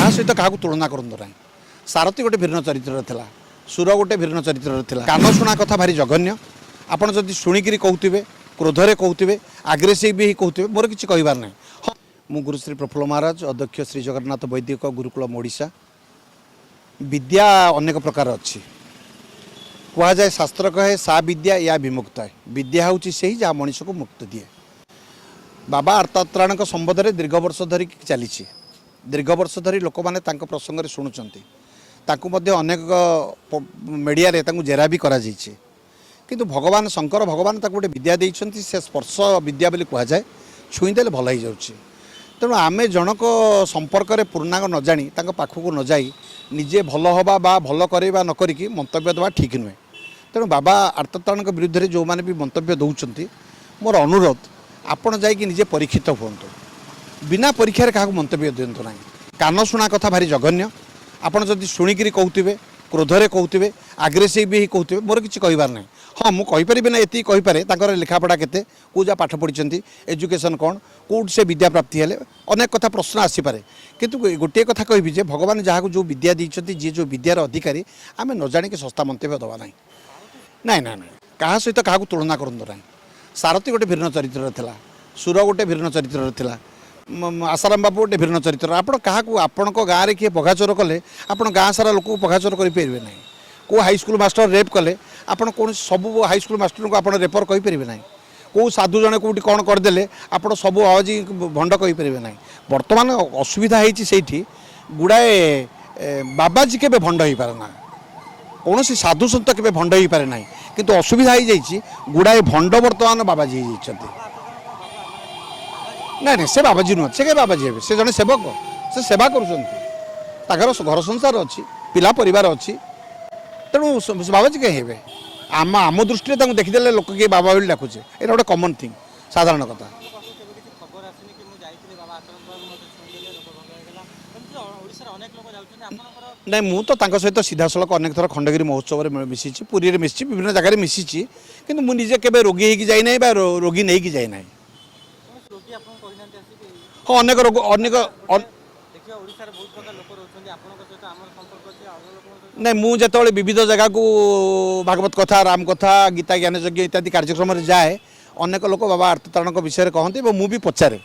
क्या सहित क्या तुलना करतु ना सारथी गोटे भिन्न चरित्र था सुर गोटे भिन्न चरित्र था कान शुणा कथा भारी जघन्य आपड़ जदि शुणिकी कहते क्रोधरे कहते आग्रेसिव भी कहते मोर किसी कहबार ना हाँ मु गुरुश्री प्रफुल्ल महाराज अध्यक्ष श्री जगन्नाथ वैदिक गुरुकुल ओडिशा विद्या अनेक प्रकार अच्छी कह जाए शास्त्र कहे सा विद्या या विमुक्त है विद्या हूँ से जहाँ मनीष को मुक्त दिए बाबा अर्थात्राण संबंध में दीर्घ वर्ष धरिक चली दीर्घ वर्ष धरी लोक मैंने प्रसंग में शुणुंट अनेक मीडिया रे जेरा भी करा किंतु भगवान शंकर भगवान गोटे विद्या देइछंती से स्पर्श विद्या बोली कह जाए छुईदेले भल हो जाऊँ तेणु आम जनक संपर्क में पूर्णांग न जानी पाखक न जाई निजे भल हवा बा भल करवा न करिकी मंतव्य देवा ठीक नुहे तेणु बाबा अर्थात्राण विरुद्ध में जो मैंने भी मंतव्य दौरान मोर अनुरोध आपण जाइए निजे परीक्षित हूँ बिना परीक्षार क्या मंतव्य दिंतु ना कान शुणा कथा भारी जघन्य आपड़ जदि शुणिकी कहते क्रोधरे कहते आग्रेसिव भी कहते मोर किसी कहबार ना हाँ मुझे ना ये कहीपे लिखापढ़ा केते कौ जहाँ पाठ पढ़ी एजुकेशन कौन कौट से विद्या प्राप्ति हेले अनेक कथा प्रश्न आसीपे किंतु गोटे कथा कहबी जे भगवान जहाँ जो विद्या देते जी जो विद्यार अधिकारी आम न जाणिक सस्ता मंतव्य दवा ना ना क्या सहित क्या तुलना करतु ना सारथी गोटे भिन्न चरित्र था सुर गोटे भिन्न चरित्र था आसाराम बाबू गोटे भिन्न चरित्र आप आपण गाँव में किए पगाचोर कले आप गाँ सारा लोक पगाचोर करेंगे ना कौ हाईस्कल मास्टर रेप कले आपड़ कौन सब हाईस्कल मास्टर को आप रेपर कहींपर ना कौ साधु जड़े कौटी कौन करदे आप सब आवाजी भंड कहींपर ना बर्तमान असुविधा होती गुड़ाए बाबाजी के भंड हो पारे ना कौन साधु सत के भंड हो पारे ना किंतु असुविधा हो जाए गुड़ाए भंड बर्तमान बाबाजी ना ना से बाबाजी नुह से बाबाजी हे से जड़े सेवक से सेवा कर घर संसार अच्छी पिला परिवार अच्छी तेणु बाबाजी कहीं हे आम दृष्टि देखीदे लोक किए बाबा बोली डाकुचे ये गोटे कमन थिंग साधारण कथा नहीं मु तो सहित सीधा सड़क अनेक थर खंडगिरी महोत्सव में मिसी पुरी में मिसी विभिन्न जगह मिसी कि मुझे केवे रोगी होगी जाए रोगी नहीं कि जाए हाँ अनेक रोग अनेक नहीं मुझे विविध जगह को भागवत कथा राम कथा गीता ज्ञान यज्ञ इत्यादि कार्यक्रम जाए अनेक लोक बाबा अर्थात्राण विषय कहते मुझे पचारे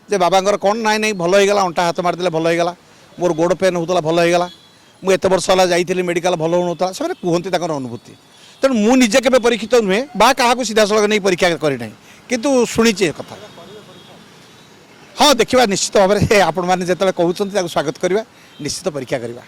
जे बाबा कौन ना नहीं भल होगा अंटा हाथ मारिदे भल होगा मोर गोड़ पेन होता भल होगा मुझे एत वर्ष है जाइली मेडिकल भल होता से कहते अनुभूति तेणु मुझे केवे परीक्षित नुहे बा क्या सीधा सड़क नहीं परीक्षा करना किंतु शुणीचे कथा हाँ देखा निश्चित भाव में आपण मैंने जो कहते स्वागत करवा निश्चित परीक्षा करवा।